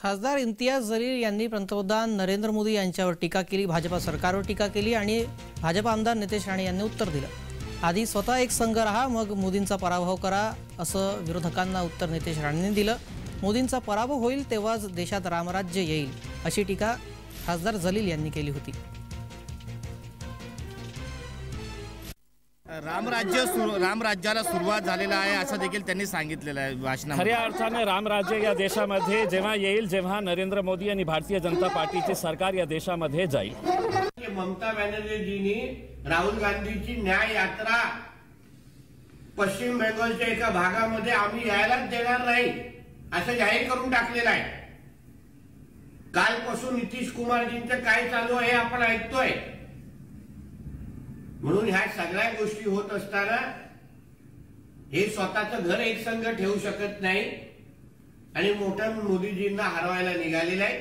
खासदार इम्तियाज जलील यांनी पंतप्रधान नरेंद्र मोदी यांच्यावर टीका केली, भाजपा सरकारवर टीका केली आणि भाजपा आमदार नितेश राणे यांनी उत्तर दिलं। आधी स्वतः एक संघ रहा, मग मोदींचा पराभव करा, असं विरोधकांना उत्तर नितेश राणेंनी दिलं। मोदींचा पराभव होईल तेव्हाच देशात रामराज्य येईल, अशी टीका खासदार जलील यांनी केली होती। रामराज्याला सुरुवात झालेला आहे असं देखील त्यांनी सांगितलेलं आहे भाषणामध्ये। खऱ्या अर्थाने रामराज्य या देशामध्ये जेव्हा येईल, जेव्हा नरेंद्र मोदी आणि भारतीय जनता पार्टीचे सरकार या देशामध्ये जाईल। ममता बॅनर्जींनी राहुल गांधीची न्याय यात्रा पश्चिम बंगालच्या एका भागामध्ये आम्ही यायलाच देणार नाही असं जाहीर करून टाकलेलं आहे। कालपासून नितीश कुमारजींचं काय चालू आहे आपण ऐकतोय। म्हणून ह्या सगळ्या गोष्टी होत असताना हे स्वतःचं घर एक संघ ठेवू शकत नाही आणि मोठ्या मोदीजींना हरवायला निघालेलं आहे।